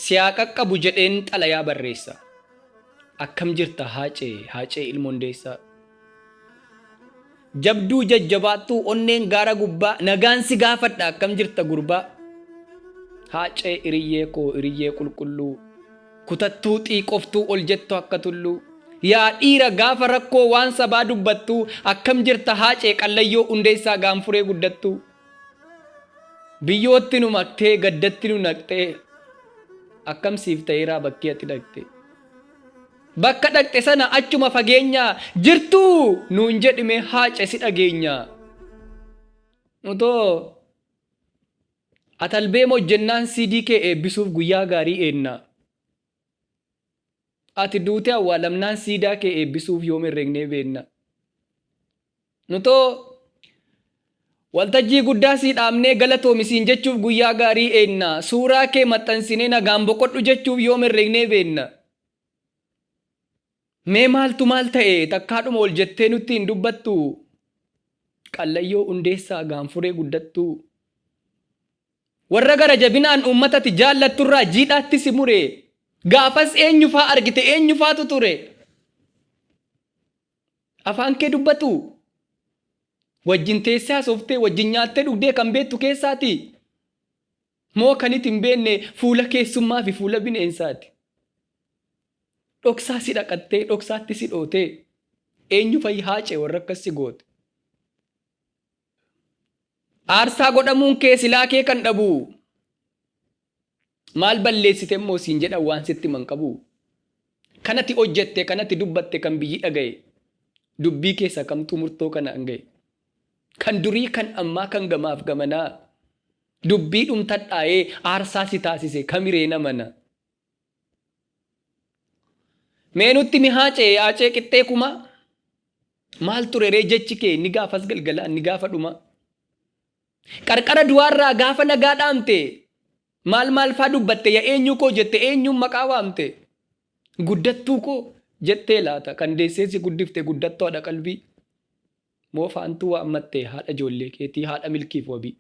siyaa qaqqabu jedheen xalayaa barreessa. Akkam jirta haacee ilmoondeessaa. Jabduu jajjabaattuu onneen gaara gubbaa nagaan si gaafadha akkam jirta gurbaa. Haacee iriyyee koo iriyyee qulqulluu kutattuu xiiqoftuu ol jettu akka tulluu. Yaa dhiira gaafa rakkoo waan sabaa dubbattuu akkam jirta haacee qallayyoo hundeessaa gaanfuree guddattuu. Biyyootti nu maktee gaddatti nu naqxee akkam siif ta'eeraa bakkee ati dhaqxe. Bakka dhaqxe sana achuma fageenyaa jirtuu nuun jedhime haace si dhageenya. Utoo atalbee hojjennaan CD kee eebbisuuf guyyaa gaarii eenna. Ati duute awwaalamnaan siidaa kee eebbisuuf yoom herregnee beenna. Nutoo waltajjii guddaa sii dhaabnee galatoomisiin jechuuf guyyaa gaarii eenna. Suuraa kee maxxansinee nagaan boqodhu jechuuf yoom herregnee beenna. Mee maaltu maal ta'e takkaadhuma ol jettee nutti hin dubbattu. Qallayyoo hundeessaa gaanfuree guddattu. Warra gara jabinaan uummatatti jaallatturraa jiidhaatti si mure. Gaafas eenyufaa argite eenyufaatu ture. Afaan kee dubbatu. Wajjin teessee haasoftee wajjin nyaattee dhugdee kan beektu keessaati. Moo kan itti hin beekne fuula keessummaa fi fuula bineensaati. Dhoksaa si dhaqattee dhoksaatti si dhootee eenyu fayyi haacee warra akkas si goote. Aarsaa godhamuun kee silaa kee kan dhabu. Maal balleessite immoo siin jedhan waan sitti man qabu. Kanatti hojjette kanatti dubbatte kan biyyi dhagaye. Dubbii keessa kamtu murtoo kana hangaye. Kan durii kan ammaa kan gamaaf gamanaa. Dubbii dhumtadhaa'ee aarsaa si taasise kamiree namana. Meenutti mi haacee qixxee kuma. Maal ture ree jechi kee ni gaafas galgalaa ni gaafa dhuma. Qarqara duwaarraa gaafa nagaa dhaamte. Maal faa dubbatte yaa eenyu koo jette eenyuun maqaa waamte. Guddattuu koo jettee laata kan deesseesi guddifte guddattoo haadha qalbii. Moo faantuu waammatte haadha ijoollee keetii haadha milkiif wabii.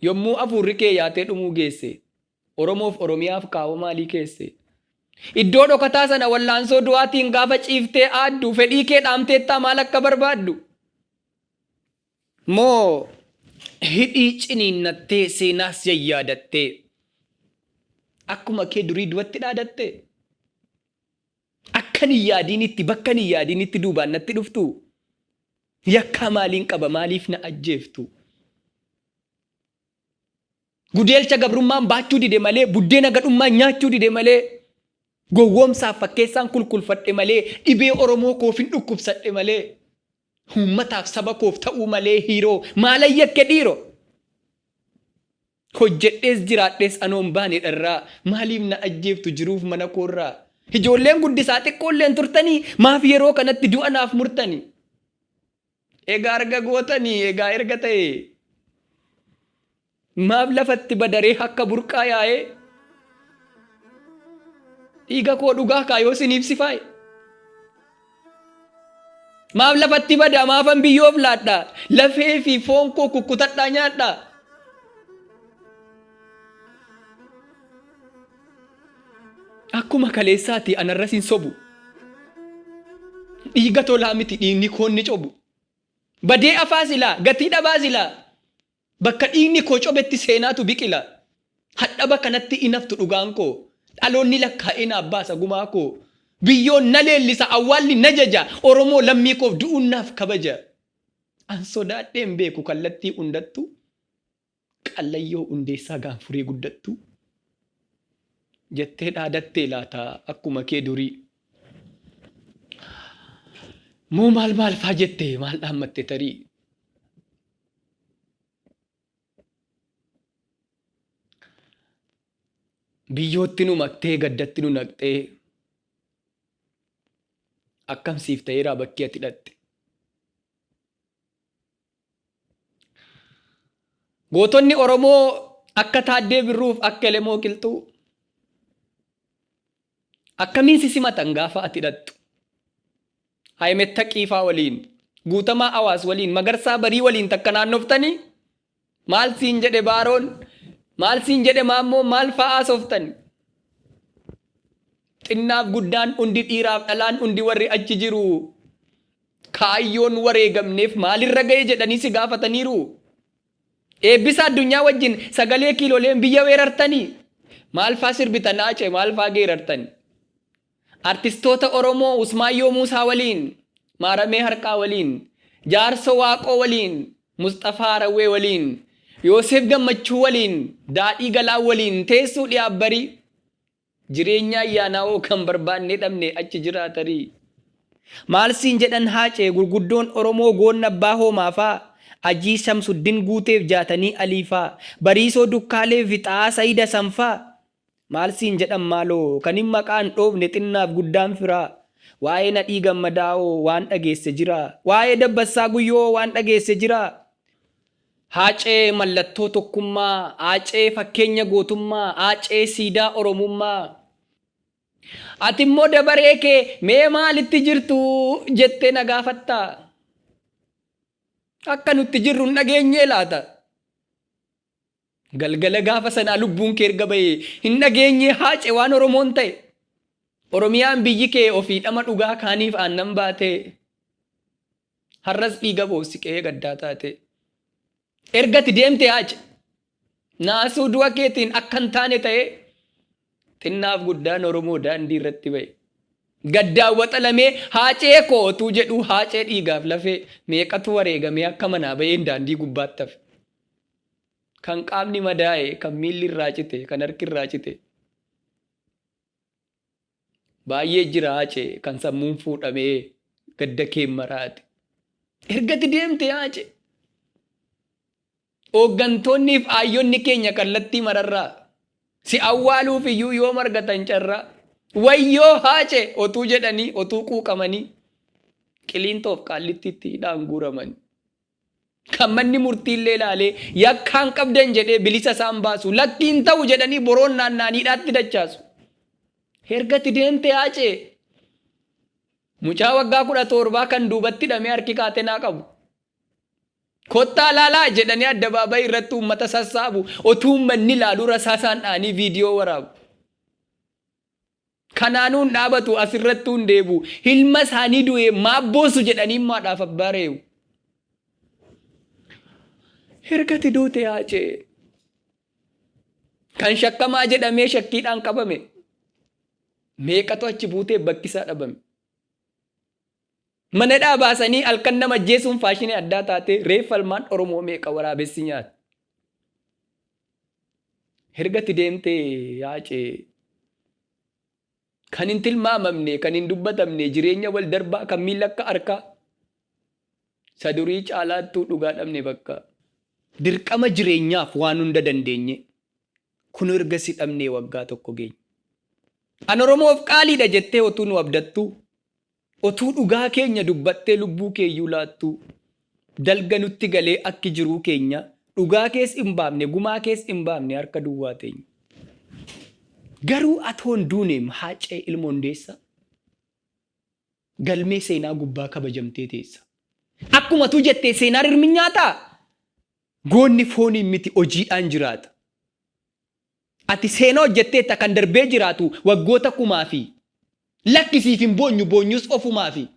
Yommuu afurri kee yaatee dhumuu geesse. Oromoof Oromiyaaf kaawoo maalii keesse. Iddoo dhokataa sana wallaansoo du'aatiin gaafa ciiftee aaddu fedhii kee dhaamteettaa maal akka barbaaddu. Moo hidhii ciniinnattee seenaas yayyaadattee akkuma kee durii duwatti dhaadatte. Akkan hin yaadinitti bakkan hin yaadinitti duubaan natti dhuftu. Yakkaa maaliin qaba maaliif na ajjeeftu. Gudeelcha gabrummaan baachuu dide malee buddeena gadhummaan nyaachuu dide malee gowwoomsaaf fakkeessaan kulkulfadhe malee dhibee Oromoo koof hin dhukkubsadhe malee uummataaf saba koof ta'uu malee hiiroo maalan yakke dhiiro. Hojjedhees jiraadhees anoon baane dharraa maaliif na ajjeeftu jiruuf mana koorraa. Ijoolleen guddisaa xiqqoolleen turtanii maaf yeroo kanatti du'a naaf murtanii. Egaa arga gootanii egaa erga ta'e. Maaf lafatti badaree akka burqaa yaa'ee dhiiga koo dhugaa kaayoo siniif si faaye. Maaf lafatti badaa maafan biyyoof laadhaa lafee fi foon koo kukkutadhaa nyaadhaa. Akkuma kaleessaati anarras hin sobu. Dhiiga tolaa miti dhiigni koo ni cobu. Badee afaa silaa gatii dhabaa silaa. Bakka dhiigni koo cobetti seenaatu biqila. Hadhaba kanatti inaftu dhugaan koo. Dhaloonni lakkaa'ee naaf baasa gumaa koo. Biyyoon na leellisa awwaalli na jaja. Oromoo lammii koof du'uun naaf kabaja. An sodaadheen beeku kallattii hundattu. Qallayyoo hundeessaa gaanfuree guddattu. Jettee dhaadattee laata akkuma kee durii. Moo maal faa jettee maal dhaammatte tarii. Biyyootti nu maktee gaddatti nu naqxee akkam siif ta'eeraa bakkee ati hidhatte. Gootonni Oromoo akka Taaddee Birruuf akka Elemoo Qilxuu akkamiin si simatan gaafa ati hidhattu. Haayimetta Qiifaa waliin Guutamaa Awaas waliin Magarsaa Barii waliin takka naannoftanii maal siin jedhe Baaroon Maal siin jedhe maammoo maal fa'aa sooftan? Xinnaaf guddaan hundi dhiiraaf dhalaan hundi warri achi jiru kaayyoon wareegamneef maalirra ga'e jedhanii si gaafataniiru. Eebbisa addunyaa wajjin sagalee kiilooleen biyya weerartanii maal fa'aa sirbitan Haacee maal fa'aa geerartanii? Artistoota Oromoo Usmaayyoo Muusaa waliin, Maaramee Harqaa waliin, Jaarso Waaqoo waliin, Mustafaa Harawwee waliin, Yoosef Gammachuu waliin, Daadhii Galaa waliin teessuu dhiyaabbarii jireenya ayyaanaawoo kan barbaanne dhabne achi jiraatarii. Maal siin jedhan Haacee gurguddoon Oromoo goonna abbaa hoomaafaa Ajii Shamsuddin Guuteef Jaatanii Aliifaa Bariisoo Dukkaaleef Fixaa Sayida Sanfaa. Maal siin jedhan maaloo kan hin maqaan dhoofne xinnaaf guddaan firaa. Waa'ee Nadhii Gammadaa'oo waan dhageesse jira. Waa'ee Dabbassaa Guyyoo waan dhageesse jira. Haacee mallattoo tokkummaa, Haacee fakkeenya gootummaa, Haacee siidaa Oromummaa. Ati immoo dabaree kee mee maalitti jirtu jettee na gaafatta? Akka nutti jirru hin dhageenyee laata? Galgala gaafa sanaa lubbuun kee erga bahee hin dhageenye Haacee waan Oromoon ta'e. Oromiyaan biyyi kee ofii dhama dhugaa kaaniif aannan baate. Har'as dhiiga boosiqee gaddaa taate. Ergati deemte Haacee naasuu du'a keetiin akka hin taane ta'e xinnaaf guddaan Oromoo daandii irratti ba'e. Gaddaawwaxa lamee Haacee kootuu jedhu Haacee dhiigaaf lafee meeqatu wareegamee akka manaa ba'een daandii gubbaatti hafe. Kan qaamni madaa'e, kan miilli irraa cite, kan harki irraa cite. Baay'ee jira Haacee kan sammuun fuudhamee gadda kee maraate. Ergati deemte Haacee. Hooggantoonniif aayyonni keenya kallattii mararraa si awwaaluuf iyyuu yoo margatan carraa wayyoo Haacee otuu jedhanii otuu quuqamanii Qiliintoof Qaallittiitti hidhaan guuramanii. Kan manni murtiillee ilaalee yakkaan qabdan jedhee bilisa isaan baasu lakkiin ta'u jedhanii boroon naannaaniidhaatti dachaasu. Ergati deemte Haacee mucaa waggaa 17 kan duubatti hidhamee harki kaatenaa qabu. Kottaa laalaa jedhanii addabaabayii irratti uummata sassaabu otuu uummanni ilaalu rasaasaan dhaanii viidiyoo waraabu. Kanaanuun dhaabatu asirratti hin deebu ilma isaanii du'e maabboosu jedhanii maadhaaf abbaa reewu. Ergati duute Haacee kan shakkamaa jedhamee shakkiidhaan qabame meeqatu achi buutee bakkisaa dhabame. Mana dhaabaasanii halkan nama ajjeesuun faashinii addaa taate reeffa ilmaan Oromoo meeqa waraabessi nyaata. Ergati deemte Haacee kan hin tilmaamamne, kan hin dubbatamne jireenya wal darbaa kan miila akka harkaa sadurii caalaattuu dhugaa dhabne bakka. Dirqama jireenyaaf waan hunda dandeenye kun ergasi dhabnee waggaa tokko geenye. An Oromoof qaaliidha jettee otuu nu abdattu, otuu dhugaa keenya dubbattee lubbuu keeyyuu laattu, dalga nutti galee akki jiruu keenya dhugaa kees hin baafne, gumaa kees hin baafne harka duwwaa teenya. Garuu atoon duuneem Haacee ilma Hundeessaa galmee seenaa gubbaa kabajamtee teessa. Akkuma tu jettee seenaa hirmi nyaataa goonni fooniin miti hojiidhaan jiraata. Ati seenaa hojjetteetta kan darbee jiraatu waggoota kumaa fi lakkisiif hin boonyu boonyus ofumaa fi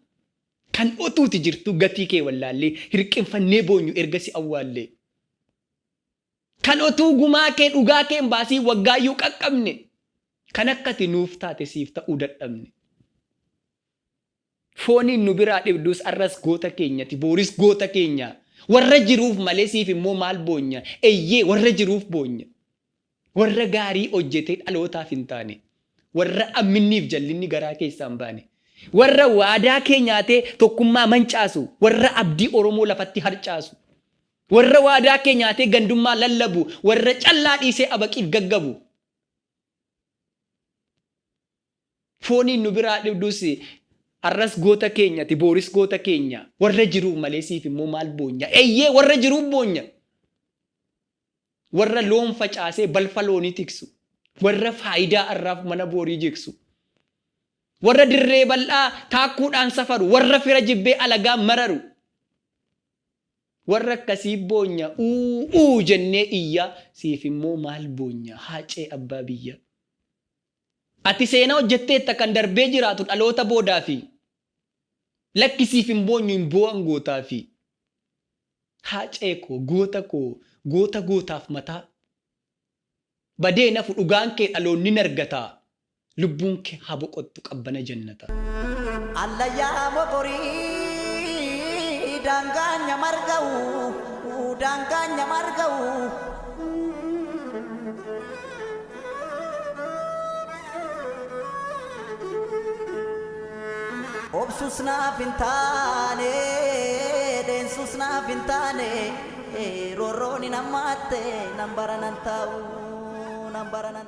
kan otuuti jirtu gatii kee wallaallee hirqinfannee boonyu ergasi awwaallee. Kan otuu gumaa kee dhugaa kee hin baasii waggaayyuu qaqqabne kan akkati nuuf taate siif ta'uu dadhabne. Fooniin nu biraa dhibdus arras goota keenyati booris goota keenya. Warra jiruuf malee siif immoo maal boonya? Eeyyee warra jiruuf boonya. Warra gaarii hojjetee dhalootaaf hin taane. Warra amminniif jallinni garaa keessaa hin baane. Warra waadaa kee nyaatee tokkummaa mancaasu. Warra abdii Oromoo lafatti harcaasu. Warra waadaa kee nyaatee gandummaa lallabu. Warra callaa dhiisee abaqiif gaggabu. Fooniin nu biraa dhibdus arras goota keenyati booris goota keenya. Warra jiruuf malee siif immoo maal boonya? Eeyyee warra jiruuf boonya. Warra loon facaasee balfa loonii tiksu. Warra faayidaa arraaf mana boorii jigsu. Warra dirree bal'aa taakkuudhaan safaru. Warra fira jibbee alagaa mararu. warra akkasii boonya uu jennee iyya siif immoo maal boonya haacee abbaa biyya. Ati seenaa hojjetteetta kan darbee jiraatu dhaloota boodaa fi lakkisiif hin boonyu hin boo'an gootaa fi haacee koo goota gootaaf mataa badee nafu dhugaan kee dhaloonni nargataa lubbuun kee haa boqottu qabbana jannata. Allayyaa mokorii daangaanya marga'u obsus naaf hin taane deensus naaf hin taane roorroon hin hammaate nan baranan taa'u nan baranan